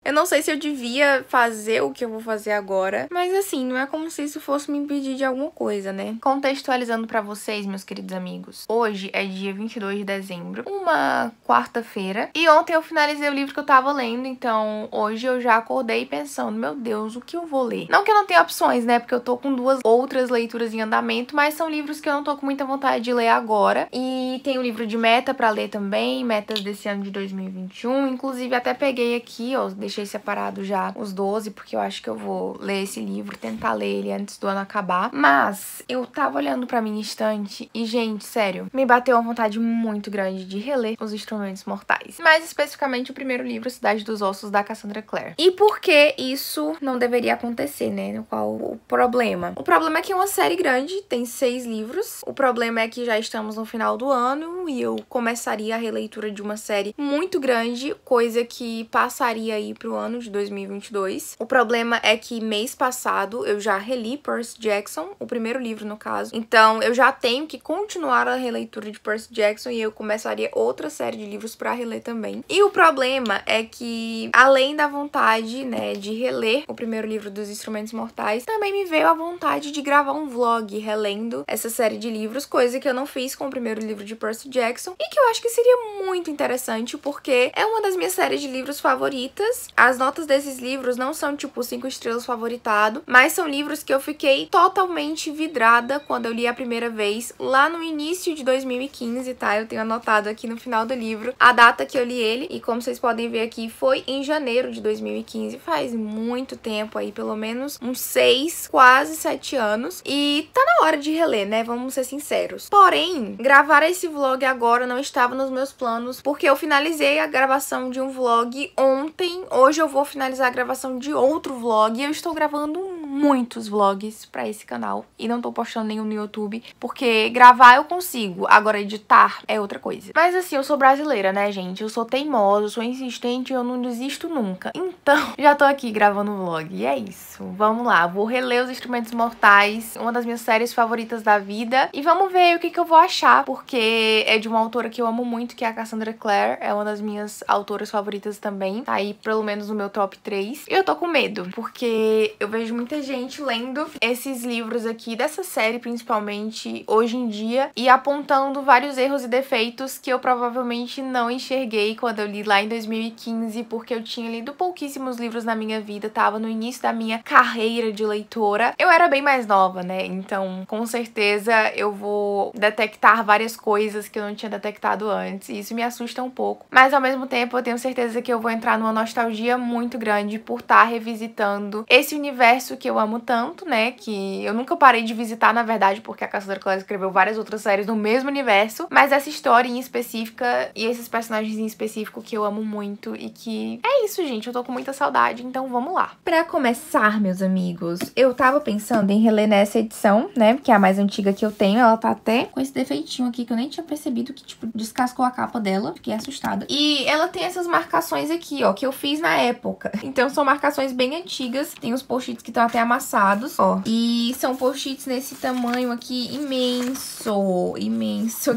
Eu não sei se eu devia fazer o que eu vou fazer agora, mas assim, não é como se isso fosse me impedir de alguma coisa, né? Contextualizando pra vocês, meus queridos amigos, hoje é dia 22 de dezembro, uma quarta-feira, e ontem eu finalizei o livro que eu tava lendo, então hoje eu já acordei pensando, meu Deus, o que eu vou ler? Não que eu não tenha opções, né? Porque eu tô com 2 outras leituras em andamento, mas são livros que eu não tô com muita vontade de ler agora. E tem um livro de meta pra ler também, metas desse ano de 2021, inclusive até peguei aqui, ó, deixei separado já os 12, porque eu acho que eu vou ler esse livro, tentar ler ele antes do ano acabar. Mas eu tava olhando pra minha estante e, gente, sério, me bateu uma vontade muito grande de reler Os Instrumentos Mortais. Mais especificamente o primeiro livro, Cidade dos Ossos, da Cassandra Clare. E por que isso não deveria acontecer, né? Qual o problema? O problema é que é uma série grande, tem 6 livros. O problema é que já estamos no final do ano e eu começaria a releitura de uma série muito grande, coisa que passaria aí pro ano de 2022. O problema é que mês passado eu já reli Percy Jackson, o primeiro livro no caso. Então eu já tenho que continuar a releitura de Percy Jackson e eu começaria outra série de livros pra reler também. E o problema é que, além da vontade, né, de reler o primeiro livro dos Instrumentos Mortais, também me veio a vontade de gravar um vlog relendo essa série de livros, coisa que eu não fiz com o primeiro livro de Percy Jackson e que eu acho que seria muito interessante porque é uma das minhas séries de livros favoritas. As notas desses livros não são tipo 5 estrelas favoritado, mas são livros que eu fiquei totalmente vidrada quando eu li a primeira vez, lá no início de 2015, tá? Eu tenho anotado aqui no final do livro a data que eu li ele e, como vocês podem ver aqui, foi em janeiro de 2015, faz muito tempo aí, pelo menos uns 6, quase 7 anos, e tá na hora de reler, né? Vamos ser sinceros. Porém, gravar esse vlog agora não estava nos meus planos, porque eu finalizei a gravação de um vlog ontem. Hoje eu vou finalizar a gravação de outro vlog e eu estou gravando muitos vlogs pra esse canal e não tô postando nenhum no YouTube, porque gravar eu consigo, agora editar é outra coisa. Mas assim, eu sou brasileira, né, gente? Eu sou teimosa, eu sou insistente e eu não desisto nunca. Então, já tô aqui gravando o vlog e é isso. Vamos lá, vou reler Os Instrumentos Mortais, uma das minhas séries favoritas da vida, e vamos ver o que eu vou achar, porque é de uma autora que eu amo muito, que é a Cassandra Clare, é uma das minhas autoras favoritas também, tá aí pelo menos no meu top 3. E eu tô com medo, porque eu vejo muita gente lendo esses livros aqui, dessa série principalmente, hoje em dia, e apontando vários erros e defeitos que eu provavelmente não enxerguei quando eu li lá em 2015, porque eu tinha lido pouquíssimos livros na minha vida, tava no início da minha carreira de leitora. Eu era bem mais nova, né? Então, com certeza, eu vou detectar várias coisas que eu não tinha detectado antes, e isso me assusta um pouco. Mas, ao mesmo tempo, eu tenho certeza que eu vou entrar numa nostalgia muito grande por estar revisitando esse universo que eu amo tanto, né? Que eu nunca parei de visitar, na verdade, porque a Cassandra Clare escreveu várias outras séries no mesmo universo, mas essa história em específica e esses personagens em específico que eu amo muito e que... É isso, gente, eu tô com muita saudade, então vamos lá. Pra começar, meus amigos, eu tava pensando em reler nessa edição, né? Que é a mais antiga que eu tenho, ela tá até com esse defeitinho aqui que eu nem tinha percebido que, tipo, descascou a capa dela, fiquei assustada. E ela tem essas marcações aqui, ó, que eu fiz na época. Então são marcações bem antigas, tem os post-its que estão até amassados, ó. E são post-its nesse tamanho aqui imenso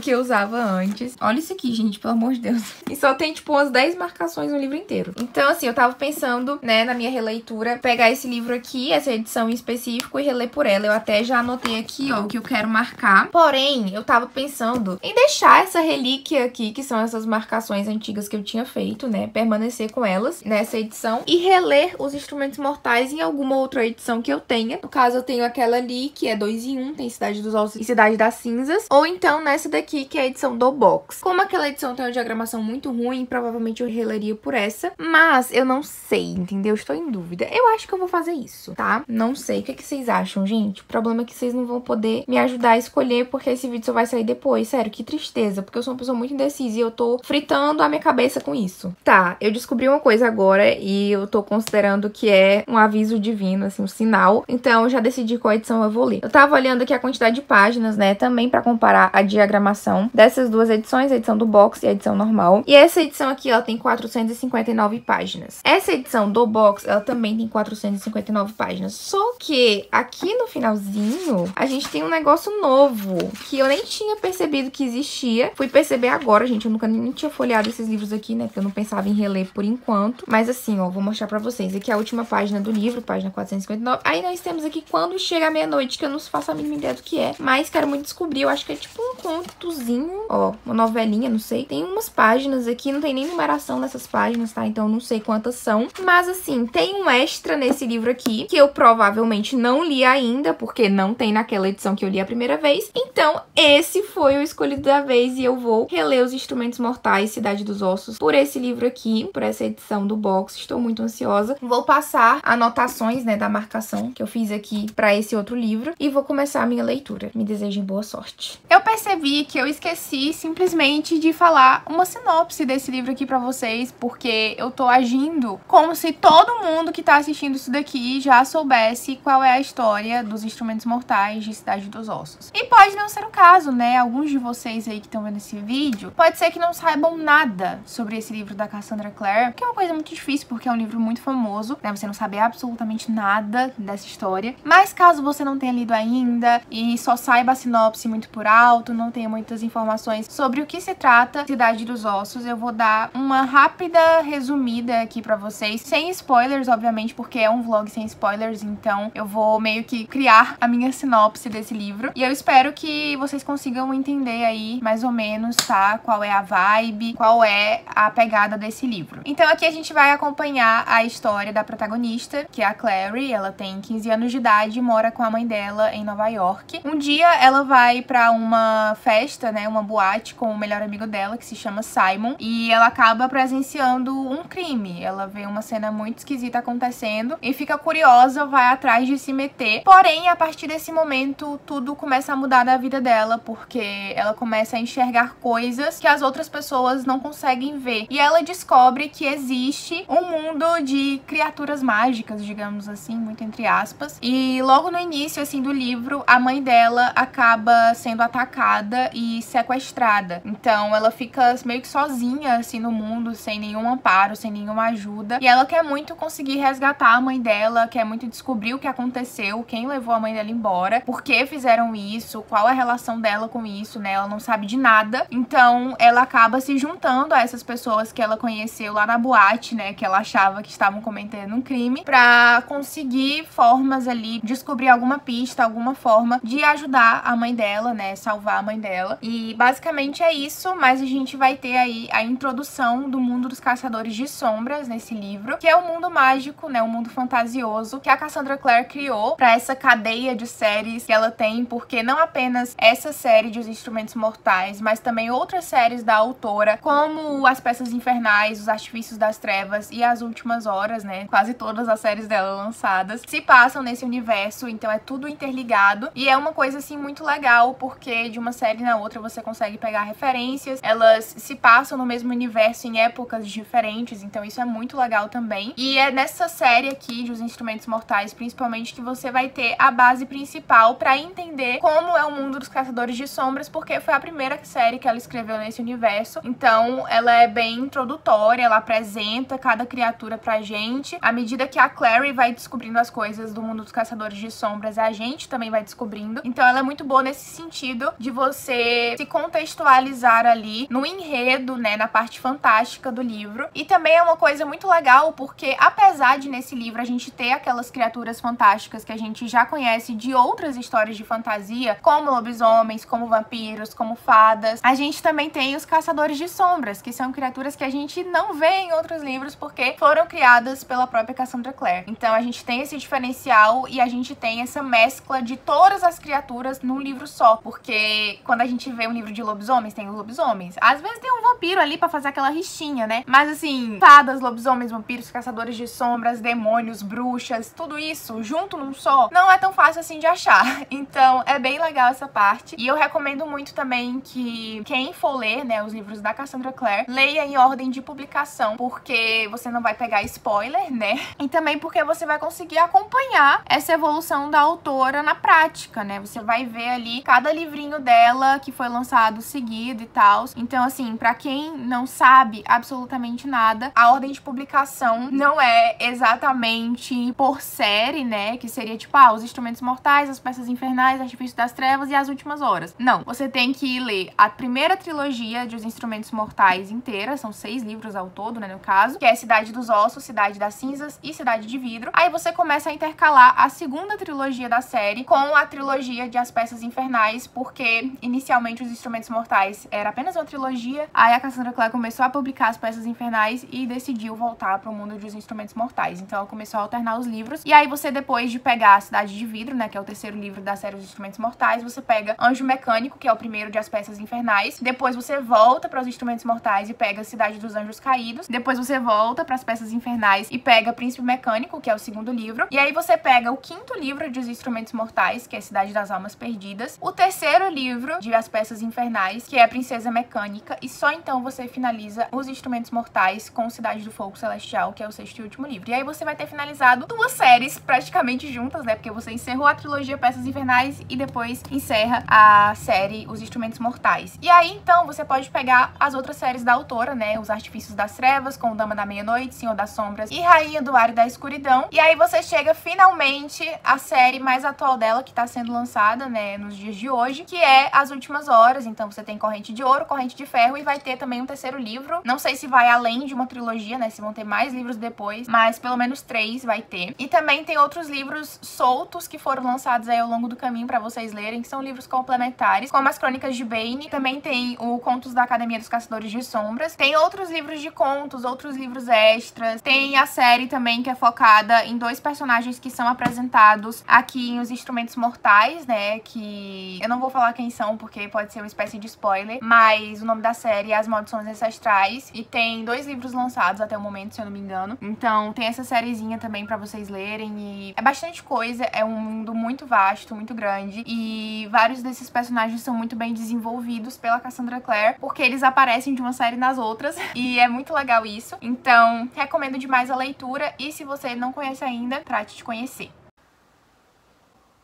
que eu usava antes. Olha isso aqui, gente, pelo amor de Deus. E só tem, tipo, umas 10 marcações no livro inteiro. Então, assim, eu tava pensando, né, na minha releitura, pegar esse livro aqui, essa edição em específico, e reler por ela. Eu até já anotei aqui, ó, o que eu quero marcar. Porém, eu tava pensando em deixar essa relíquia aqui, que são essas marcações antigas que eu tinha feito, né, permanecer com elas nessa edição e reler Os Instrumentos Mortais em alguma outra edição que eu tenha. No caso, eu tenho aquela ali, que é 2 em 1, tem Cidade dos Ossos e Cidade das Cinzas. Ou então nessa daqui, que é a edição do box. Como aquela edição tem uma diagramação muito ruim, provavelmente eu releria por essa. Mas eu não sei, entendeu? Estou em dúvida. Eu acho que eu vou fazer isso, tá? Não sei. O que vocês acham, gente? O problema é que vocês não vão poder me ajudar a escolher, porque esse vídeo só vai sair depois. Sério, que tristeza. Porque eu sou uma pessoa muito indecisa e eu tô fritando a minha cabeça com isso. Tá, eu descobri uma coisa agora e eu tô considerando que é um aviso divino, assim, sinal. Então eu já decidi qual edição eu vou ler. Eu tava olhando aqui a quantidade de páginas, né, também pra comparar a diagramação dessas duas edições, a edição do box e a edição normal. E essa edição aqui, ela tem 459 páginas. Essa edição do box, ela também tem 459 páginas. Só que aqui no finalzinho, a gente tem um negócio novo, que eu nem tinha percebido que existia. Fui perceber agora, gente, eu nunca nem tinha folheado esses livros aqui, né, porque eu não pensava em reler por enquanto. Mas assim, ó, vou mostrar pra vocês. Aqui é a última página do livro, página 459. Aí nós temos aqui Quando Chega a Meia-Noite, que eu não faço a mínima ideia do que é, mas quero muito descobrir. Eu acho que é tipo um contozinho, ó, uma novelinha, não sei. Tem umas páginas aqui, não tem nem numeração nessas páginas, tá? Então eu não sei quantas são. Mas assim, tem um extra nesse livro aqui, que eu provavelmente não li ainda, porque não tem naquela edição que eu li a primeira vez. Então esse foi o escolhido da vez e eu vou reler Os Instrumentos Mortais, Cidade dos Ossos, por esse livro aqui, por essa edição do box. Estou muito ansiosa. Vou passar anotações, né, da marcação que eu fiz aqui pra esse outro livro e vou começar a minha leitura. Me desejem boa sorte. Eu percebi que eu esqueci simplesmente de falar uma sinopse desse livro aqui pra vocês, porque eu tô agindo como se todo mundo que tá assistindo isso daqui já soubesse qual é a história dos Instrumentos Mortais de Cidade dos Ossos. E pode não ser o caso, né? Alguns de vocês aí que estão vendo esse vídeo, pode ser que não saibam nada sobre esse livro da Cassandra Clare, que é uma coisa muito difícil, porque é um livro muito famoso, né? Você não sabe absolutamente nada dessa história. Mas caso você não tenha lido ainda e só saiba a sinopse muito por alto, não tenha muitas informações sobre o que se trata Cidade dos Ossos, eu vou dar uma rápida resumida aqui pra vocês, sem spoilers, obviamente, porque é um vlog sem spoilers, então eu vou meio que criar a minha sinopse desse livro. E eu espero que vocês consigam entender aí, mais ou menos, tá? Qual é a vibe, qual é a pegada desse livro. Então aqui a gente vai acompanhar a história da protagonista, que é a Clary. Ela tem 15 anos de idade e mora com a mãe dela em Nova York. Um dia ela vai pra uma festa, né, uma boate com o melhor amigo dela, que se chama Simon, e ela acaba presenciando um crime. Ela vê uma cena muito esquisita acontecendo e fica curiosa, vai atrás de se meter. Porém, a partir desse momento, tudo começa a mudar da vida dela, porque ela começa a enxergar coisas que as outras pessoas não conseguem ver. E ela descobre que existe um mundo de criaturas mágicas, digamos assim, muito entre aspas. E logo no início, assim, do livro, a mãe dela acaba sendo atacada e sequestrada. Então, ela fica meio que sozinha, assim, no mundo, sem nenhum amparo, sem nenhuma ajuda. E ela quer muito conseguir resgatar a mãe dela, quer muito descobrir o que aconteceu, quem levou a mãe dela embora, por que fizeram isso, qual a relação dela com isso, né? Ela não sabe de nada. Então, ela acaba se juntando a essas pessoas que ela conheceu lá na boate, né? Que ela achava que estavam cometendo um crime, pra conseguir formas ali, descobrir alguma pista, alguma forma de ajudar a mãe dela, né? Salvar a mãe dela. E basicamente é isso, mas a gente vai ter aí a introdução do mundo dos Caçadores de Sombras nesse livro, que é o mundo mágico, né? O mundo fantasioso que a Cassandra Clare criou pra essa cadeia de séries que ela tem, porque não apenas essa série de Os Instrumentos Mortais, mas também outras séries da autora, como As Peças Infernais, Os Artifícios das Trevas e As Últimas Horas, né? Quase todas as séries dela lançadas se passam nesse universo, então é tudo interligado. E é uma coisa, assim, muito legal, porque de uma série na outra você consegue pegar referências, elas se passam no mesmo universo em épocas diferentes, então isso é muito legal também. E é nessa série aqui de Os Instrumentos Mortais, principalmente, que você vai ter a base principal pra entender como é o mundo dos Caçadores de Sombras, porque foi a primeira série que ela escreveu nesse universo. Então ela é bem introdutória, ela apresenta cada criatura pra gente. À medida que a Clary vai descobrindo as coisas do mundo dos Caçadores de Sombras, a gente também vai descobrindo. Então ela é muito boa nesse sentido de você se contextualizar ali no enredo, né, na parte fantástica do livro. E também é uma coisa muito legal, porque apesar de nesse livro a gente ter aquelas criaturas fantásticas que a gente já conhece de outras histórias de fantasia, como lobisomens, como vampiros, como fadas, a gente também tem os Caçadores de Sombras, que são criaturas que a gente não vê em outros livros porque foram criadas pela própria Cassandra Clare. Então a gente tem esse diferencial e a gente tem essa mescla de todas as criaturas num livro só, porque quando a gente vê um livro de lobisomens, tem os lobisomens. Às vezes tem um vampiro ali pra fazer aquela rixinha, né? Mas assim, fadas, lobisomens, vampiros, caçadores de sombras, demônios, bruxas, tudo isso junto num só, não é tão fácil assim de achar. Então é bem legal essa parte. E eu recomendo muito também que quem for ler, né, os livros da Cassandra Clare, leia em ordem de publicação, porque você não vai pegar spoiler, né? E também porque você vai conseguir acompanhar essa evolução da autora na prática, né? Você vai ver ali cada livrinho dela que foi lançado seguido e tal. Então, assim, pra quem não sabe absolutamente nada, a ordem de publicação não é exatamente por série, né? Que seria tipo, Os Instrumentos Mortais, As Peças Infernais, Artifício das Trevas e As Últimas Horas. Não, você tem que ler a primeira trilogia de Os Instrumentos Mortais inteira, são 6 livros ao todo, né, no caso, que é Cidade dos Ossos, Cidade das Cinzas e Cidade de Vidro. Aí você começa a intercalar a segunda trilogia da série com a trilogia de As Peças Infernais, porque inicialmente Os Instrumentos Mortais era apenas uma trilogia, aí a Cassandra Clare começou a publicar As Peças Infernais e decidiu voltar pro mundo dos Instrumentos Mortais. Então ela começou a alternar os livros, e aí você, depois de pegar a Cidade de Vidro, né, que é o terceiro livro da série Os Instrumentos Mortais, você pega Anjo Mecânico, que é o primeiro de As Peças Infernais, depois você volta para Os Instrumentos Mortais e pega Cidade dos Anjos Caídos, depois você volta para As Peças Infernais e pega Príncipe Mecânico, que é o segundo livro, e aí você pega o quinto livro de Os Instrumentos Mortais, que é Cidade das Almas Perdidas, o terceiro livro de As Peças Infernais, que é Princesa Mecânica, e só então você finaliza Os Instrumentos Mortais com Cidade do Fogo Celestial, que é o sexto e último livro. E aí você vai ter finalizado 2 séries praticamente juntas, né, porque você encerrou a trilogia Peças Infernais e depois encerra a série Os Instrumentos Mortais. E aí, então, você pode pegar as outras séries da autora, né, Os Artifícios das Trevas, com Dama da Meia-Noite, Senhor das Sombras e Rainha do Ar e da Escuridão. E aí você chega finalmente à série mais atual dela, que tá sendo lançada, né, nos dias de hoje, que é As Últimas Horas. Então você tem Corrente de Ouro, Corrente de Ferro, e vai ter também um terceiro livro. Não sei se vai além de uma trilogia, né, se vão ter mais livros depois, mas pelo menos 3 vai ter. E também tem outros livros soltos que foram lançados aí ao longo do caminho pra vocês lerem, que são livros complementares, como As Crônicas de Bane. Também tem o Contos da Academia dos Caçadores de Sombras. Tem outros livros de contos, outros livros extras. Tem a série também, que é focada em 2 personagens que são apresentados aqui em Os Instrumentos Mortais, né, que eu não vou falar quem são, porque pode ser uma espécie de spoiler, mas o nome da série é As Maldições Ancestrais, e tem 2 livros lançados até o momento, se eu não me engano. Então tem essa sériezinha também pra vocês lerem, e é bastante coisa, é um mundo muito vasto, muito grande, e vários desses personagens são muito bem desenvolvidos pela Cassandra Clare, porque eles aparecem de uma série nas outras, e é muito legal isso. Então recomendo demais a leitura, e se você não conhece ainda, trate de conhecer.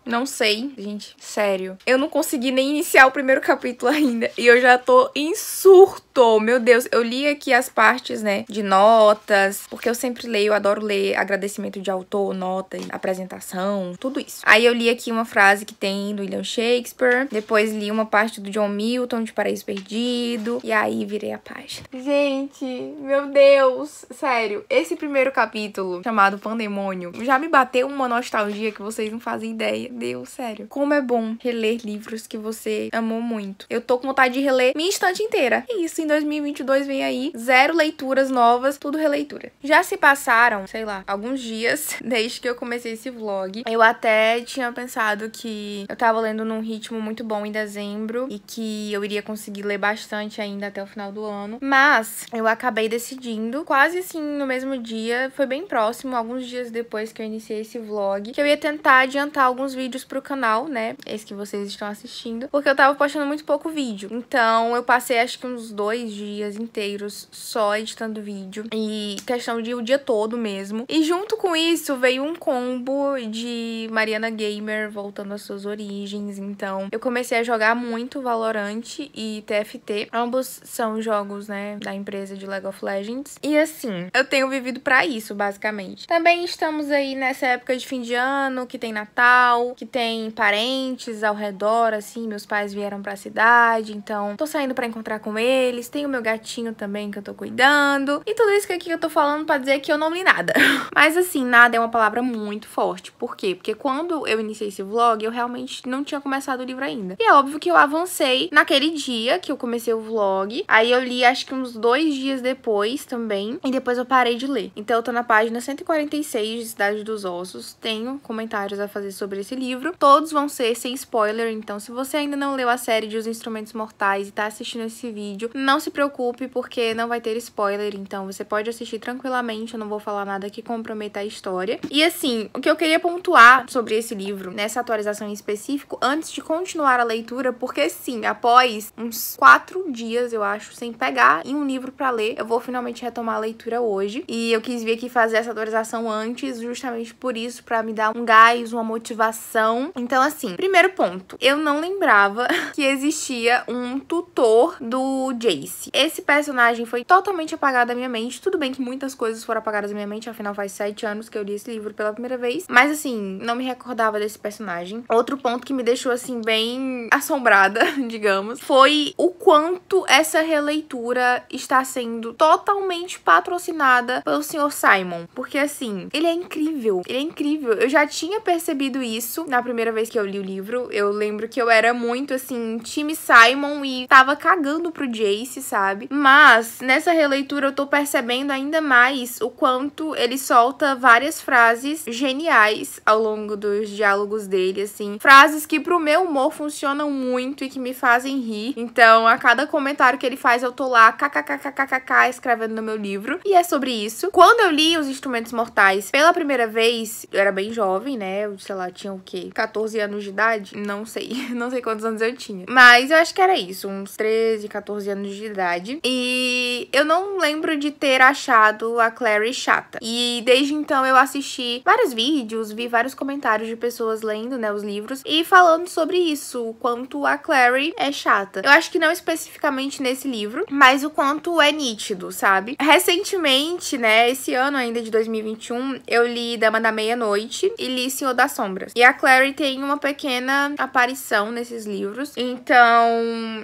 Não sei, gente, sério. Eu não consegui nem iniciar o primeiro capítulo ainda e eu já tô em surto. Meu Deus, eu li aqui as partes, né, de notas, porque eu sempre leio, eu adoro ler agradecimento de autor, nota, apresentação, tudo isso. Aí eu li aqui uma frase que tem do William Shakespeare, depois li uma parte do John Milton, de Paraíso Perdido, e aí virei a página. Gente, meu Deus, sério, esse primeiro capítulo, chamado Pandemônio, já me bateu uma nostalgia que vocês não fazem ideia. Deus, sério. Como é bom reler livros que você amou muito. Eu tô com vontade de reler minha estante inteira. É isso, em 2022 vem aí 0 leituras novas, tudo releitura. Já se passaram, sei lá, alguns dias desde que eu comecei esse vlog. Eu até tinha pensado que eu tava lendo num ritmo muito bom em dezembro e que eu iria conseguir ler bastante ainda até o final do ano. Mas eu acabei decidindo, quase assim no mesmo dia, foi bem próximo, alguns dias depois que eu iniciei esse vlog, que eu ia tentar adiantar alguns vídeos pro canal, né? Esse que vocês estão assistindo, porque eu tava postando muito pouco vídeo. Então eu passei acho que uns 2 dias inteiros só editando vídeo, e questão de o dia todo mesmo. E junto com isso veio um combo de Mariana Gamer voltando às suas origens. Então eu comecei a jogar muito Valorant e TFT. Ambos são jogos, né, da empresa de League of Legends. E assim, eu tenho vivido pra isso, basicamente. Também estamos aí nessa época de fim de ano, que tem Natal, que tem parentes ao redor, assim, meus pais vieram pra cidade, então tô saindo pra encontrar com eles, tem o meu gatinho também que eu tô cuidando, e tudo isso que aqui eu tô falando pra dizer que eu não li nada. Mas assim, nada é uma palavra muito forte. Por quê? Porque quando eu iniciei esse vlog, eu realmente não tinha começado o livro ainda. E é óbvio que eu avancei naquele dia que eu comecei o vlog, aí eu li acho que uns 2 dias depois também, e depois eu parei de ler. Então eu tô na página 146 de Cidade dos Ossos, tenho comentários a fazer sobre esse livro. livro, todos vão ser sem spoiler, então se você ainda não leu a série de Os Instrumentos Mortais e tá assistindo esse vídeo, não se preocupe porque não vai ter spoiler, então você pode assistir tranquilamente, eu não vou falar nada que comprometa a história. E assim, o que eu queria pontuar sobre esse livro, nessa atualização em específico, antes de continuar a leitura, porque sim, após uns 4 dias, eu acho, sem pegar em um livro pra ler, eu vou finalmente retomar a leitura hoje. E eu quis vir aqui fazer essa atualização antes, justamente por isso, pra me dar um gás, uma motivação. Então assim, primeiro ponto, eu não lembrava que existia um tutor do Jace. Esse personagem foi totalmente apagado da minha mente. Tudo bem que muitas coisas foram apagadas da minha mente, afinal faz 7 anos que eu li esse livro pela primeira vez. Mas assim, não me recordava desse personagem. Outro ponto que me deixou assim bem assombrada, digamos, foi o quanto essa releitura está sendo totalmente patrocinada pelo Sr. Simon. Porque assim, ele é incrível. Ele é incrível. Eu já tinha percebido isso na primeira vez que eu li o livro. Eu lembro que eu era muito assim, time Simon e tava cagando pro Jace, sabe? Mas nessa releitura eu tô percebendo ainda mais o quanto ele solta várias frases geniais ao longo dos diálogos dele, assim. Frases que pro meu humor funcionam muito e que me fazem rir. Então, a cada comentário que ele faz, eu tô lá, kkkkkk, escrevendo no meu livro. E é sobre isso. Quando eu li Os Instrumentos Mortais pela primeira vez, eu era bem jovem, né? Eu, sei lá, tinha o quê? 14 anos de idade? Não sei. Não sei quantos anos eu tinha. Mas eu acho que era isso, uns 13, 14 anos de idade. E eu não lembro de ter achado a Clary chata. E desde então eu assisti vários vídeos, vi vários comentários de pessoas lendo, né, os livros e falando sobre isso, o quanto a Clary é chata. Eu acho que não especificamente nesse livro, mas o quanto é nítido, sabe? Recentemente, né, esse ano ainda de 2021, eu li Dama da Meia-Noite e li Senhor das Sombras. E a Clary tem uma pequena aparição nesses livros. Então,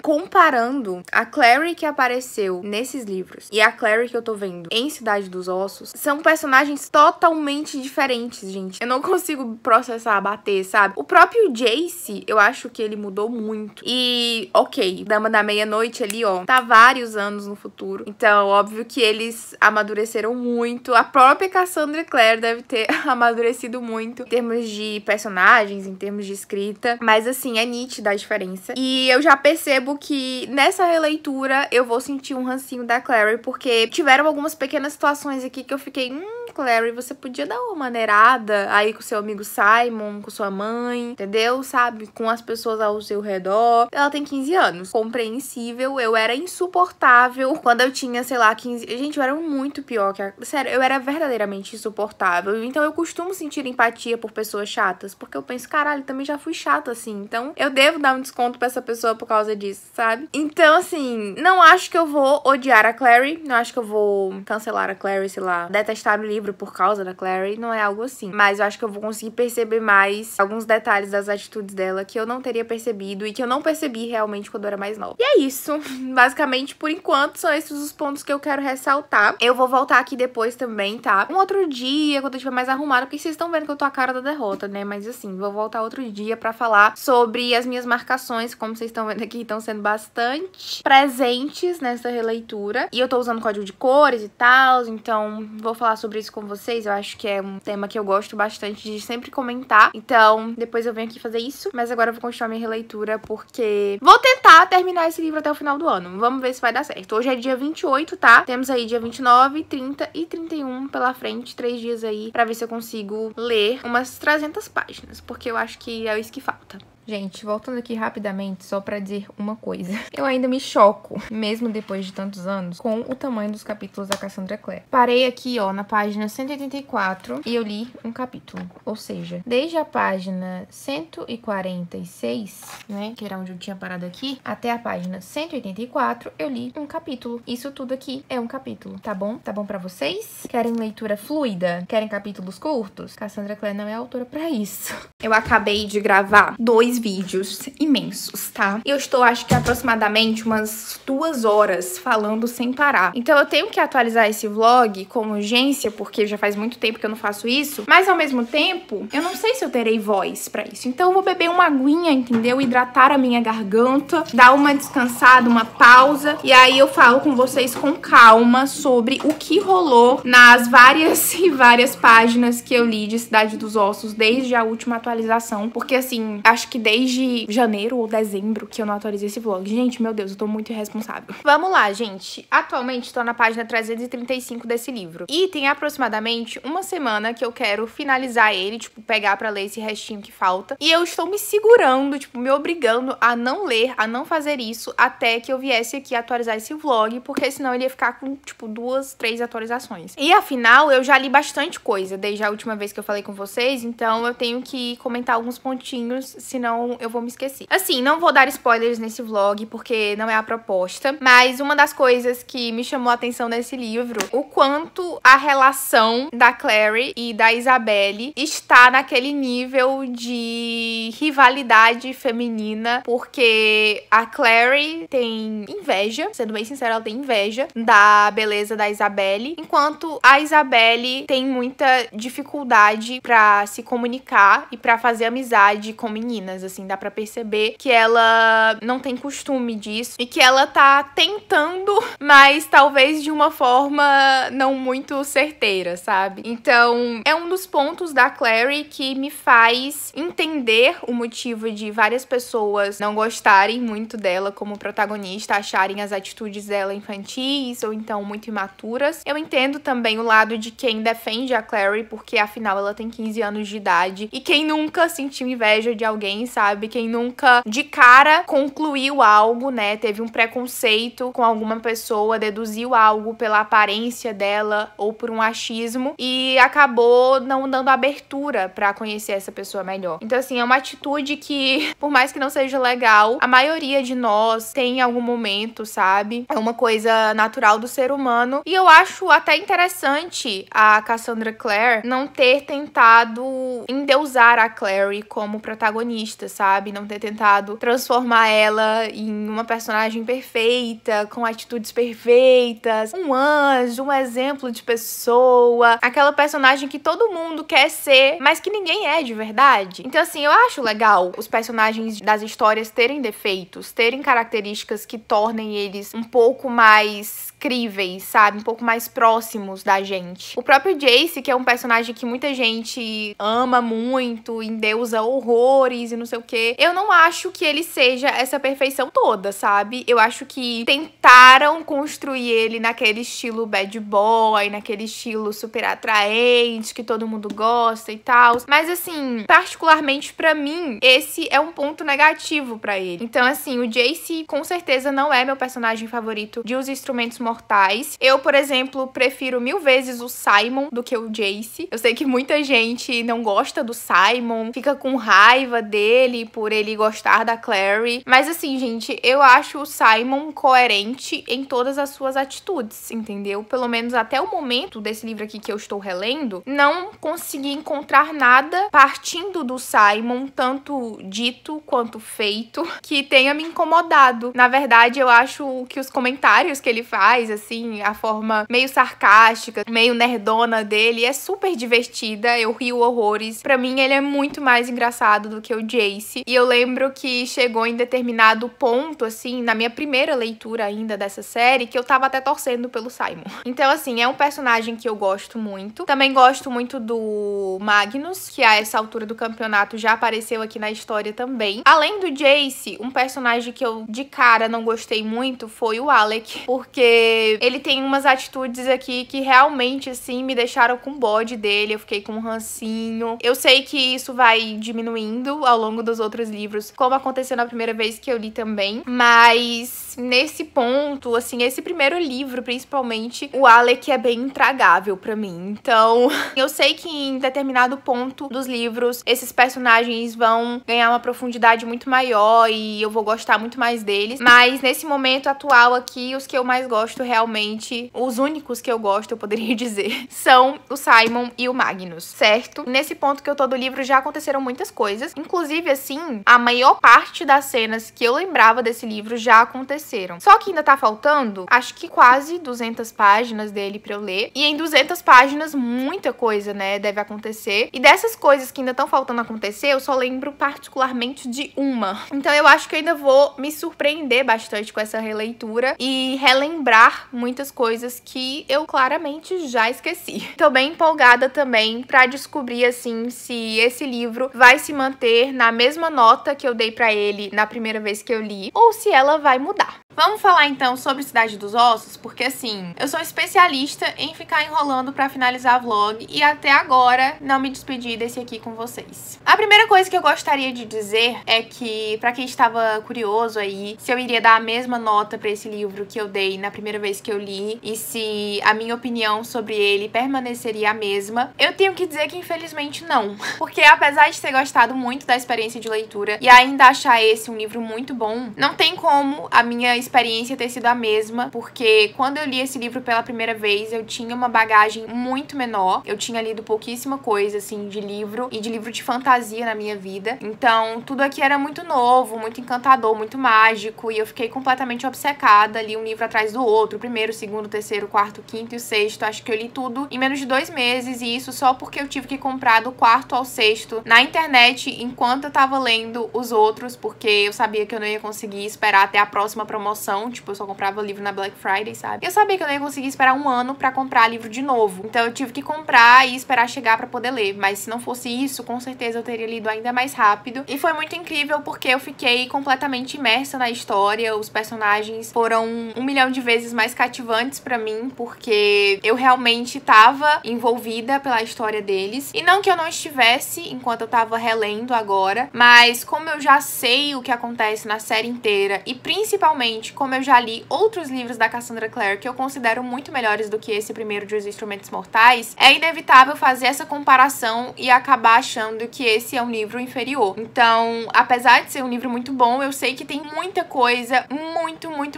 comparando a Clary que apareceu nesses livros e a Clary que eu tô vendo em Cidade dos Ossos, são personagens totalmente diferentes, gente. Eu não consigo processar, bater, sabe? O próprio Jace, eu acho que ele mudou muito. E, ok, Dama da Meia-Noite ali, ó, tá vários anos no futuro. Então, óbvio que eles amadureceram muito. A própria Cassandra Clare deve ter amadurecido muito em termos de personagens, em termos de escrita. Mas, assim, é nítida a diferença. E eu já percebo que nessa releitura eu vou sentir um rancinho da Clary, porque tiveram algumas pequenas situações aqui que eu fiquei, Clary, você podia dar uma maneirada aí com seu amigo Simon, com sua mãe, entendeu? Sabe? Com as pessoas ao seu redor. Ela tem 15 anos. Compreensível. Eu era insuportável quando eu tinha, sei lá, 15... Gente, eu era muito pior que a... Sério, eu era verdadeiramente insuportável. Então eu costumo sentir empatia por pessoas chatas, porque eu penso, caralho, também já fui chata assim. Então eu devo dar um desconto pra essa pessoa por causa disso, sabe? Então, assim, não acho que eu vou odiar a Clary. Não acho que eu vou cancelar a Clary, sei lá, detestar o livro por causa da Clary, não é algo assim. Mas eu acho que eu vou conseguir perceber mais alguns detalhes das atitudes dela que eu não teria percebido e que eu não percebi realmente quando eu era mais nova. E é isso. Basicamente, por enquanto, são esses os pontos que eu quero ressaltar. Eu vou voltar aqui depois também, tá? Um outro dia, quando eu estiver mais arrumada, porque vocês estão vendo que eu tô a cara da derrota, né? Mas assim, vou voltar outro dia pra falar sobre as minhas marcações, como vocês estão vendo aqui, estão sendo bastante presentes nessa releitura. E eu tô usando código de cores e tal, então vou falar sobre isso com vocês. Eu acho que é um tema que eu gosto bastante de sempre comentar. Então, depois eu venho aqui fazer isso. Mas agora eu vou continuar minha releitura, porque vou tentar terminar esse livro até o final do ano. Vamos ver se vai dar certo. Hoje é dia 28, tá? Temos aí dia 29, 30 e 31 pela frente. 3 dias aí pra ver se eu consigo ler umas 300 páginas. Porque eu acho que é isso que falta. Gente, voltando aqui rapidamente, só pra dizer uma coisa. Eu ainda me choco, mesmo depois de tantos anos, com o tamanho dos capítulos da Cassandra Clare. Parei aqui, ó, na página 184 e eu li um capítulo. Ou seja, desde a página 146, né, que era onde eu tinha parado aqui, até a página 184, eu li um capítulo. Isso tudo aqui é um capítulo, tá bom? Tá bom pra vocês? Querem leitura fluida? Querem capítulos curtos? Cassandra Clare não é autora pra isso. Eu acabei de gravar 2 vídeos imensos, tá? Eu estou, acho que aproximadamente umas 2 horas falando sem parar. Então eu tenho que atualizar esse vlog com urgência, porque já faz muito tempo que eu não faço isso. Mas ao mesmo tempo, eu não sei se eu terei voz pra isso. Então eu vou beber uma aguinha, entendeu? Hidratar a minha garganta, dar uma descansada, uma pausa. E aí eu falo com vocês com calma sobre o que rolou nas várias e várias páginas que eu li de Cidade dos Ossos desde a última atualização. Porque assim, acho que desde janeiro ou dezembro que eu não atualizei esse vlog. Gente, meu Deus, eu tô muito irresponsável. Vamos lá, gente. Atualmente tô na página 335 desse livro. E tem aproximadamente uma semana que eu quero finalizar ele, tipo, pegar pra ler esse restinho que falta. E eu estou me segurando, tipo, me obrigando a não ler, a não fazer isso até que eu viesse aqui atualizar esse vlog, porque senão ele ia ficar com, tipo, 2, 3 atualizações. E afinal, eu já li bastante coisa desde a última vez que eu falei com vocês, então eu tenho que comentar alguns pontinhos, senão eu vou me esquecer. Assim, não vou dar spoilers nesse vlog, porque não é a proposta, mas uma das coisas que me chamou a atenção nesse livro, o quanto a relação da Clary e da Isabelle está naquele nível de rivalidade feminina, porque a Clary tem inveja, sendo bem sincera, ela tem inveja da beleza da Isabelle, enquanto a Isabelle tem muita dificuldade pra se comunicar e pra fazer amizade com meninas, assim, dá pra perceber que ela não tem costume disso e que ela tá tentando, mas talvez de uma forma não muito certeira, sabe? Então, é um dos pontos da Clary que me faz entender o motivo de várias pessoas não gostarem muito dela como protagonista, acharem as atitudes dela infantis ou então muito imaturas. Eu entendo também o lado de quem defende a Clary, porque afinal ela tem 15 anos de idade. E quem nunca sentiu inveja de alguém, sabe? Quem nunca de cara concluiu algo, né? Teve um preconceito com alguma pessoa, deduziu algo pela aparência dela ou por um achismo e acabou não dando abertura pra conhecer essa pessoa melhor. Então, assim, é uma atitude que, por mais que não seja legal, a maioria de nós tem em algum momento, sabe? É uma coisa natural do ser humano. E eu acho até interessante a Cassandra Clare não ter tentado endeusar a Clary como protagonista, sabe? Não ter tentado transformar ela em uma personagem perfeita, com atitudes perfeitas, um anjo, um exemplo de pessoa, aquela personagem que todo mundo quer ser, mas que ninguém é de verdade. Então, assim, eu acho legal os personagens das histórias terem defeitos, terem características que tornem eles um pouco mais críveis, sabe? Um pouco mais próximos da gente. O próprio Jace, que é um personagem que muita gente ama muito, endeusa horrores e não sei o quê, eu não acho que ele seja essa perfeição toda, sabe? Eu acho que tentaram construir ele naquele estilo bad boy, naquele estilo super atraente, que todo mundo gosta e tal. Mas, assim, particularmente pra mim, esse é um ponto negativo pra ele. Então, assim, o Jace com certeza não é meu personagem favorito de Os Instrumentos Mortais. Eu, por exemplo, prefiro 1000 vezes o Simon do que o Jace. Eu sei que muita gente não gosta do Simon, fica com raiva dele por ele gostar da Clary. Mas assim, gente, eu acho o Simon coerente em todas as suas atitudes, entendeu? Pelo menos até o momento desse livro aqui que eu estou relendo, não consegui encontrar nada partindo do Simon, tanto dito quanto feito, que tenha me incomodado. Na verdade, eu acho que os comentários que ele faz, assim, a forma meio sarcástica, meio nerdona dele é super divertida, eu rio horrores. Pra mim, ele é muito mais engraçado do que o Jace. E eu lembro que chegou em determinado ponto, assim, na minha primeira leitura ainda dessa série, que eu tava até torcendo pelo Simon. Então, assim, é um personagem que eu gosto muito. Também gosto muito do Magnus, que a essa altura do campeonato já apareceu aqui na história também. Além do Jace, um personagem que eu de cara não gostei muito foi o Alec, porque ele tem umas atitudes aqui que realmente, assim, me deixaram com bode dele. Eu fiquei com um rancinho. Eu sei que isso vai diminuindo ao longo dos outros livros, como aconteceu na primeira vez que eu li também, mas nesse ponto, assim, esse primeiro livro, principalmente, o Alec é bem intragável pra mim. Então, eu sei que em determinado ponto dos livros, esses personagens vão ganhar uma profundidade muito maior e eu vou gostar muito mais deles, mas nesse momento atual aqui, os que eu mais gosto gosto realmente, os únicos que eu gosto, eu poderia dizer, são o Simon e o Magnus, certo? Nesse ponto que eu tô do livro já aconteceram muitas coisas, inclusive, assim, a maior parte das cenas que eu lembrava desse livro já aconteceram. Só que ainda tá faltando, acho que quase 200 páginas dele pra eu ler, e em 200 páginas muita coisa, né, deve acontecer. E dessas coisas que ainda estão faltando acontecer, eu só lembro particularmente de uma. Então eu acho que eu ainda vou me surpreender bastante com essa releitura e relembrar muitas coisas que eu claramente já esqueci. Tô bem empolgada também pra descobrir, assim, se esse livro vai se manter na mesma nota que eu dei pra ele na primeira vez que eu li, ou se ela vai mudar. Vamos falar então sobre Cidade dos Ossos, porque assim, eu sou especialista em ficar enrolando pra finalizar vlog e até agora não me despedi desse aqui com vocês. A primeira coisa que eu gostaria de dizer é que, pra quem estava curioso aí, se eu iria dar a mesma nota pra esse livro que eu dei na primeira vez que eu li e se a minha opinião sobre ele permaneceria a mesma, eu tenho que dizer que infelizmente não. Porque apesar de ter gostado muito da experiência de leitura e ainda achar esse um livro muito bom, não tem como a minha experiência ter sido a mesma, porque quando eu li esse livro pela primeira vez, eu tinha uma bagagem muito menor. Eu tinha lido pouquíssima coisa, assim, de livro e de livro de fantasia na minha vida. Então, tudo aqui era muito novo, muito encantador, muito mágico, e eu fiquei completamente obcecada. Li um livro atrás do outro, o primeiro, o segundo, o terceiro, o quarto, o quinto e o sexto. Acho que eu li tudo em menos de 2 meses, e isso só porque eu tive que comprar do quarto ao sexto na internet enquanto eu tava lendo os outros, porque eu sabia que eu não ia conseguir esperar até a próxima promoção. Tipo, eu só comprava livro na Black Friday, sabe? Eu sabia que eu não ia conseguir esperar 1 ano pra comprar livro de novo. Então eu tive que comprar e esperar chegar pra poder ler. Mas se não fosse isso, com certeza eu teria lido ainda mais rápido. E foi muito incrível porque eu fiquei completamente imersa na história. Os personagens foram 1 milhão de vezes mais cativantes pra mim, porque eu realmente tava envolvida pela história deles. E não que eu não estivesse enquanto eu tava relendo agora, mas como eu já sei o que acontece na série inteira e principalmente como eu já li outros livros da Cassandra Clare que eu considero muito melhores do que esse primeiro de Os Instrumentos Mortais, é inevitável fazer essa comparação e acabar achando que esse é um livro inferior. Então, apesar de ser um livro muito bom, eu sei que tem muita coisa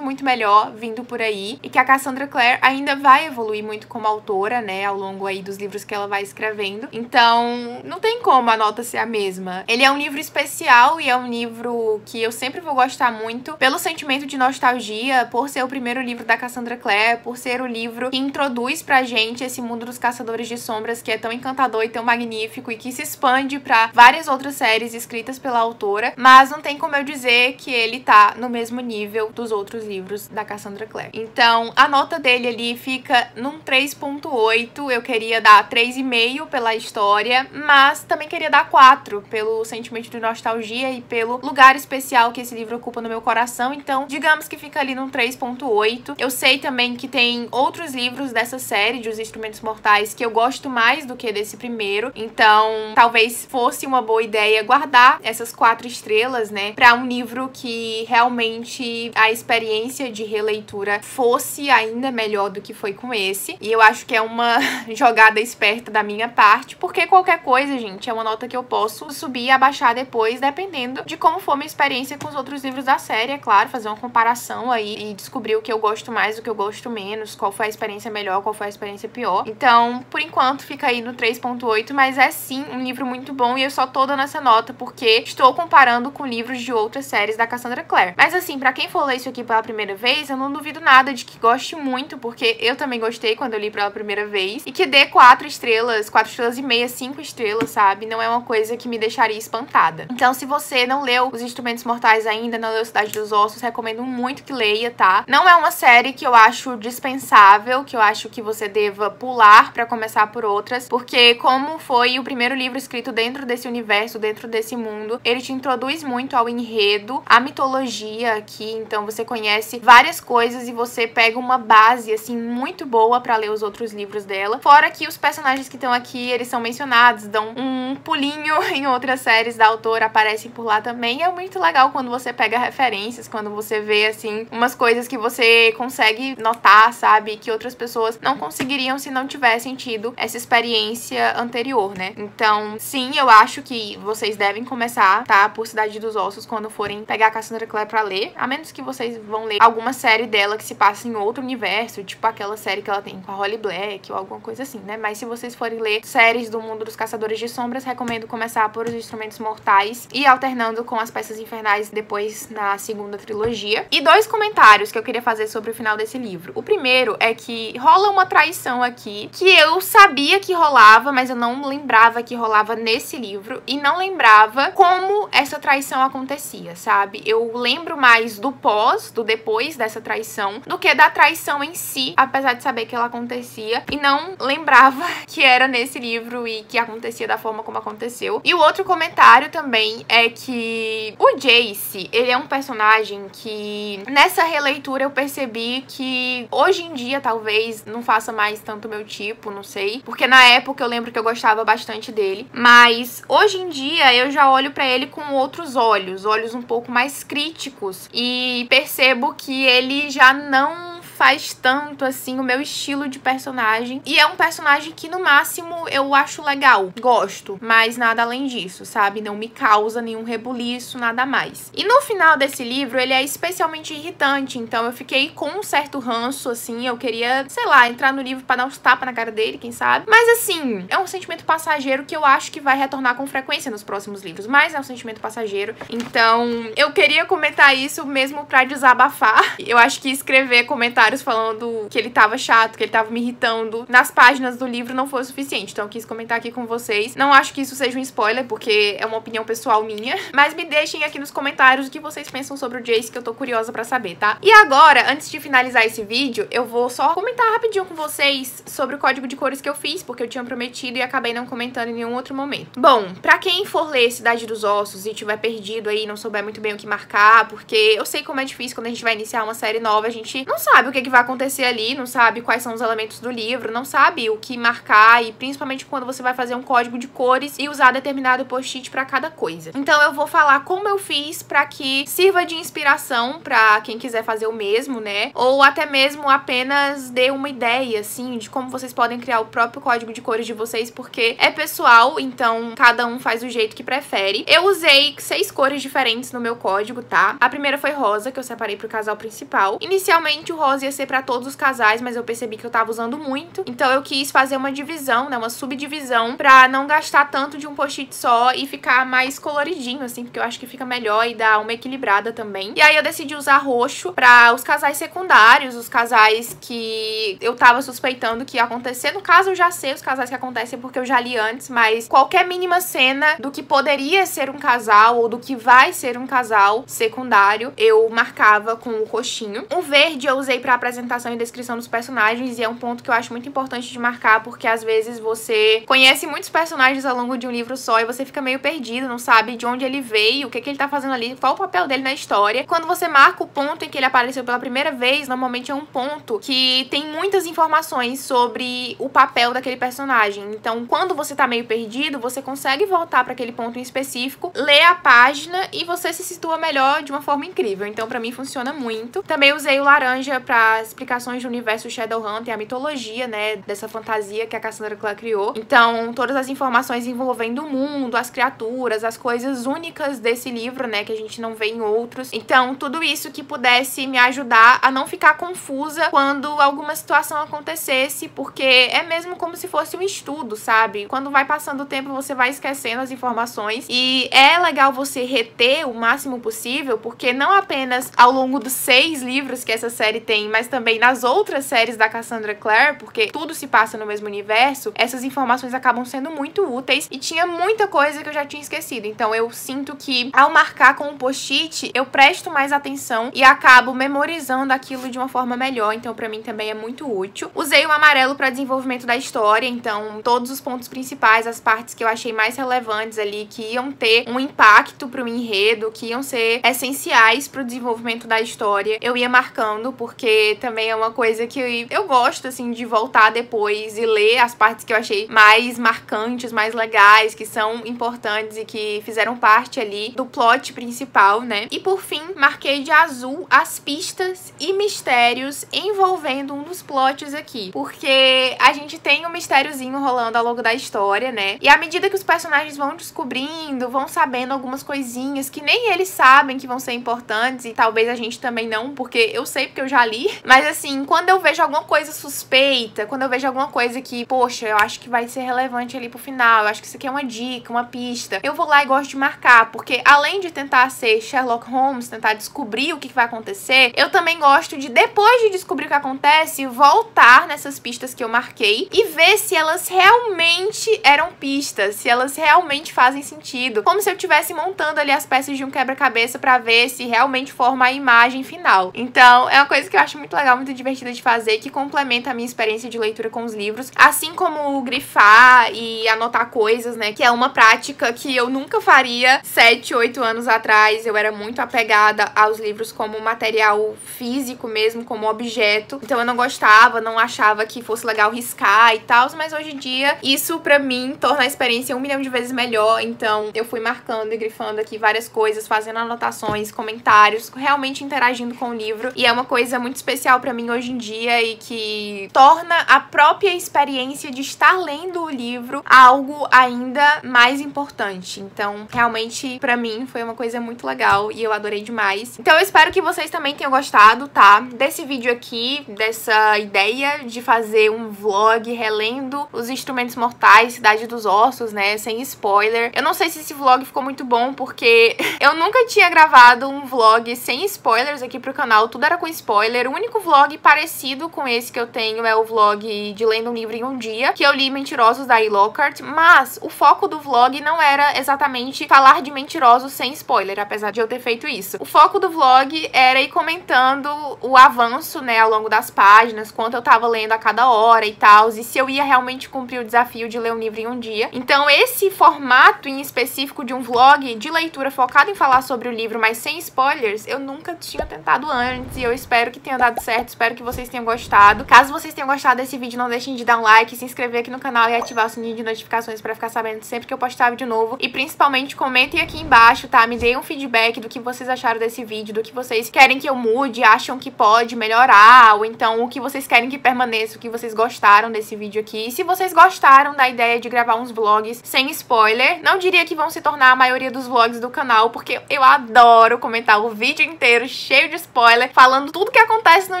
muito melhor vindo por aí e que a Cassandra Clare ainda vai evoluir muito como autora, né, ao longo aí dos livros que ela vai escrevendo. Então, não tem como a nota ser a mesma. Ele é um livro especial e é um livro que eu sempre vou gostar muito pelo sentimento de nostalgia, por ser o primeiro livro da Cassandra Clare, por ser o livro que introduz pra gente esse mundo dos Caçadores de Sombras que é tão encantador e tão magnífico e que se expande pra várias outras séries escritas pela autora, mas não tem como eu dizer que ele tá no mesmo nível dos outros livros da Cassandra Clare. Então, a nota dele ali fica num 3.8, eu queria dar 3,5 pela história, mas também queria dar 4 pelo sentimento de nostalgia e pelo lugar especial que esse livro ocupa no meu coração, então, digamos que fica ali num 3.8. Eu sei também que tem outros livros dessa série de Os Instrumentos Mortais que eu gosto mais do que desse primeiro, então talvez fosse uma boa ideia guardar essas 4 estrelas, né, pra um livro que realmente a experiência de releitura fosse ainda melhor do que foi com esse, e eu acho que é uma jogada esperta da minha parte, porque qualquer coisa, gente, é uma nota que eu posso subir e abaixar depois, dependendo de como for minha experiência com os outros livros da série, é claro, fazer uma comparação aí e descobrir o que eu gosto mais, o que eu gosto menos, qual foi a experiência melhor, qual foi a experiência pior. Então, por enquanto, fica aí no 3.8, mas é sim um livro muito bom e eu só tô dando essa nota porque estou comparando com livros de outras séries da Cassandra Clare. Mas assim, pra quem for ler isso aqui pela primeira vez, eu não duvido nada de que goste muito, porque eu também gostei quando eu li pela primeira vez, e que dê 4 estrelas, 4 estrelas e meia, 5 estrelas, sabe? Não é uma coisa que me deixaria espantada. Então, se você não leu Os Instrumentos Mortais ainda, não leu Cidade dos Ossos, recomendo muito que leia, tá? Não é uma série que eu acho dispensável, que eu acho que você deva pular pra começar por outras, porque como foi o primeiro livro escrito dentro desse universo, dentro desse mundo, ele te introduz muito ao enredo, à mitologia aqui, então você conhece várias coisas e você pega uma base, assim, muito boa pra ler os outros livros dela. Fora que os personagens que estão aqui, eles são mencionados, dão um pulinho em outras séries da autora, aparecem por lá também. É muito legal quando você pega referências, quando você vê, assim, umas coisas que você consegue notar, sabe? Que outras pessoas não conseguiriam se não tivessem tido essa experiência anterior, né? Então, sim, eu acho que vocês devem começar, tá? Por Cidade dos Ossos quando forem pegar a Cassandra Clare pra ler, a menos que vocês vão ler alguma série dela que se passa em outro universo, tipo aquela série que ela tem com a Holly Black ou alguma coisa assim, né? Mas se vocês forem ler séries do mundo dos Caçadores de Sombras, recomendo começar por Os Instrumentos Mortais e alternando com As Peças Infernais depois na segunda trilogia. E 2 comentários que eu queria fazer sobre o final desse livro. O primeiro é que rola uma traição aqui, que eu sabia que rolava, mas eu não lembrava que rolava nesse livro e não lembrava como essa traição acontecia, sabe? Eu lembro mais do pós, do depois dessa traição, do que da traição em si, apesar de saber que ela acontecia, e não lembrava que era nesse livro e que acontecia da forma como aconteceu. E o outro comentário também é que o Jace, ele é um personagem que nessa releitura eu percebi que hoje em dia talvez não faça mais tanto meu tipo, não sei, porque na época eu lembro que eu gostava bastante dele, mas hoje em dia eu já olho pra ele com outros olhos um pouco mais críticos, e percebo que ele já não faz tanto assim o meu estilo de personagem, e é um personagem que no máximo eu acho legal, gosto, mas nada além disso, sabe? Não me causa nenhum rebuliço, nada mais. E no final desse livro ele é especialmente irritante, então eu fiquei com um certo ranço, assim, eu queria, sei lá, entrar no livro pra dar uns tapas na cara dele, quem sabe? Mas assim, é um sentimento passageiro que eu acho que vai retornar com frequência nos próximos livros, mas é um sentimento passageiro, então eu queria comentar isso mesmo pra desabafar. Eu acho que escrever comentários falando que ele tava chato, que ele tava me irritando nas páginas do livro não foi o suficiente, então eu quis comentar aqui com vocês. Não acho que isso seja um spoiler, porque é uma opinião pessoal minha, mas me deixem aqui nos comentários o que vocês pensam sobre o Jace, que eu tô curiosa pra saber, tá? E agora, antes de finalizar esse vídeo, eu vou só comentar rapidinho com vocês sobre o código de cores que eu fiz, porque eu tinha prometido e acabei não comentando em nenhum outro momento. Bom, pra quem for ler Cidade dos Ossos e tiver perdido aí, não souber muito bem o que marcar, porque eu sei como é difícil quando a gente vai iniciar uma série nova, a gente não sabe o que vai acontecer ali, não sabe quais são os elementos do livro, não sabe o que marcar, e principalmente quando você vai fazer um código de cores e usar determinado post-it pra cada coisa. Então eu vou falar como eu fiz pra que sirva de inspiração pra quem quiser fazer o mesmo, né? Ou até mesmo apenas dê uma ideia, assim, de como vocês podem criar o próprio código de cores de vocês, porque é pessoal, então cada um faz do jeito que prefere. Eu usei 6 cores diferentes no meu código, tá? A primeira foi rosa, que eu separei pro casal principal. Inicialmente o rosa ia ser pra todos os casais, mas eu percebi que eu tava usando muito, então eu quis fazer uma divisão, né, uma subdivisão, pra não gastar tanto de um post-it só e ficar mais coloridinho, assim, porque eu acho que fica melhor e dá uma equilibrada também. E aí eu decidi usar roxo pra os casais secundários, os casais que eu tava suspeitando que ia acontecer. No caso, eu já sei os casais que acontecem porque eu já li antes, mas qualquer mínima cena do que poderia ser um casal ou do que vai ser um casal secundário, eu marcava com o roxinho. O verde eu usei pra apresentação e descrição dos personagens, e é um ponto que eu acho muito importante de marcar, porque às vezes você conhece muitos personagens ao longo de um livro só e você fica meio perdido, não sabe de onde ele veio, o que ele tá fazendo ali, qual o papel dele na história. Quando você marca o ponto em que ele apareceu pela primeira vez, normalmente é um ponto que tem muitas informações sobre o papel daquele personagem. Então, quando você tá meio perdido, você consegue voltar pra aquele ponto em específico, ler a página e você se situa melhor de uma forma incrível. Então, pra mim, funciona muito. Também usei o laranja pra explicações do universo Shadowhunter, a mitologia, né, dessa fantasia que a Cassandra Clare criou. Então, todas as informações envolvendo o mundo, as criaturas, as coisas únicas desse livro, né, que a gente não vê em outros. Então, tudo isso que pudesse me ajudar a não ficar confusa quando alguma situação acontecesse, porque é mesmo como se fosse um estudo, sabe? Quando vai passando o tempo, você vai esquecendo as informações, e é legal você reter o máximo possível, porque não apenas ao longo dos 6 livros que essa série tem, mas também nas outras séries da Cassandra Clare, porque tudo se passa no mesmo universo, essas informações acabam sendo muito úteis, e tinha muita coisa que eu já tinha esquecido. Então eu sinto que ao marcar com um post-it, eu presto mais atenção e acabo memorizando aquilo de uma forma melhor, então pra mim também é muito útil. Usei o amarelo para desenvolvimento da história, então todos os pontos principais, as partes que eu achei mais relevantes ali, que iam ter um impacto pro enredo, que iam ser essenciais pro desenvolvimento da história, eu ia marcando, porque porque também é uma coisa que eu gosto, assim, de voltar depois e ler as partes que eu achei mais marcantes, mais legais, que são importantes e que fizeram parte ali do plot principal, né? E por fim, marquei de azul as pistas e mistérios envolvendo um dos plots aqui, porque a gente tem um mistériozinho rolando ao longo da história, né? E à medida que os personagens vão descobrindo, vão sabendo algumas coisinhas que nem eles sabem que vão ser importantes, e talvez a gente também não, porque eu sei porque eu já li, mas assim, quando eu vejo alguma coisa suspeita, quando eu vejo alguma coisa que, poxa, eu acho que vai ser relevante ali pro final, eu acho que isso aqui é uma dica, uma pista, eu vou lá e gosto de marcar, porque além de tentar ser Sherlock Holmes, tentar descobrir o que vai acontecer, eu também gosto de, depois de descobrir o que acontece, voltar nessas pistas que eu marquei e ver se elas realmente eram pistas, se elas realmente fazem sentido, como se eu estivesse montando ali as peças de um quebra-cabeça pra ver se realmente forma a imagem final. Então, é uma coisa que eu acho muito legal, muito divertida de fazer, que complementa a minha experiência de leitura com os livros, assim como grifar e anotar coisas, né, que é uma prática que eu nunca faria 7, 8 anos atrás. Eu era muito apegada aos livros como material físico mesmo, como objeto, então eu não gostava, não achava que fosse legal riscar e tal, mas hoje em dia isso pra mim torna a experiência 1 milhão de vezes melhor. Então eu fui marcando e grifando aqui várias coisas, fazendo anotações, comentários, realmente interagindo com o livro, e é uma coisa muito especial pra mim hoje em dia e que torna a própria experiência de estar lendo o livro algo ainda mais importante. Então realmente pra mim foi uma coisa muito legal e eu adorei demais. Então eu espero que vocês também tenham gostado, tá? Desse vídeo aqui, dessa ideia de fazer um vlog relendo Os Instrumentos Mortais, Cidade dos Ossos, né, sem spoiler. Eu não sei se esse vlog ficou muito bom, porque eu nunca tinha gravado um vlog sem spoilers aqui pro canal, tudo era com spoiler. O único vlog parecido com esse que eu tenho é o vlog de Lendo um Livro em um Dia, que eu li Mentirosos da E. Lockhart, mas o foco do vlog não era exatamente falar de Mentirosos sem spoiler, apesar de eu ter feito isso. O foco do vlog era ir comentando o avanço, né, ao longo das páginas, quanto eu tava lendo a cada hora e tal, e se eu ia realmente cumprir o desafio de ler um livro em um dia. Então esse formato em específico de um vlog de leitura focado em falar sobre o livro, mas sem spoilers, eu nunca tinha tentado antes, e eu espero que tenha dado certo, espero que vocês tenham gostado. Caso vocês tenham gostado desse vídeo, não deixem de dar um like, se inscrever aqui no canal e ativar o sininho de notificações pra ficar sabendo sempre que eu postar vídeo novo. E principalmente comentem aqui embaixo, tá? Me deem um feedback do que vocês acharam desse vídeo, do que vocês querem que eu mude, acham que pode melhorar, ou então o que vocês querem que permaneça, o que vocês gostaram desse vídeo aqui. E se vocês gostaram da ideia de gravar uns vlogs sem spoiler, não diria que vão se tornar a maioria dos vlogs do canal, porque eu adoro comentar o vídeo inteiro cheio de spoiler, falando tudo que acontece no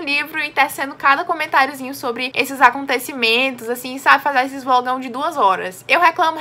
livro e tecendo cada comentáriozinho sobre esses acontecimentos, assim, sabe? Fazer esses vlogão de 2 horas. Eu reclamo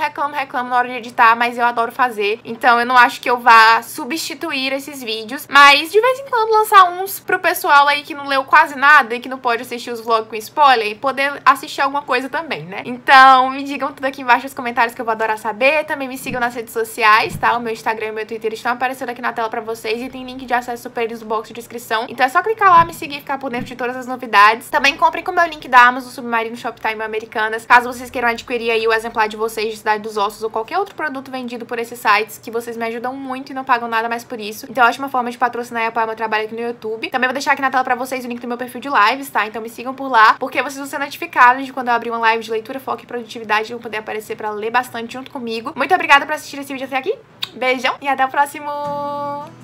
na hora de editar, mas eu adoro fazer. Então eu não acho que eu vá substituir esses vídeos, mas de vez em quando lançar uns pro pessoal aí que não leu quase nada e que não pode assistir os vlogs com spoiler e poder assistir alguma coisa também, né? Então me digam tudo aqui embaixo nos comentários que eu vou adorar saber. Também me sigam nas redes sociais, tá? O meu Instagram e o meu Twitter estão aparecendo aqui na tela pra vocês e tem link de acesso super eles no box de descrição. Então é só clicar lá, me seguir e ficar por dentro de todas as novidades. Também comprem com o meu link da Amazon, Submarino, Shoptime Americanas, caso vocês queiram adquirir aí o exemplar de vocês de Cidade dos Ossos ou qualquer outro produto vendido por esses sites, que vocês me ajudam muito e não pagam nada mais por isso. Então é uma ótima forma de patrocinar e apoiar meu trabalho aqui no YouTube. Também vou deixar aqui na tela pra vocês o link do meu perfil de lives, tá? Então me sigam por lá, porque vocês vão ser notificados de quando eu abrir uma live de leitura, foco e produtividade e vão poder aparecer pra ler bastante junto comigo. Muito obrigada por assistir esse vídeo até aqui. Beijão e até o próximo!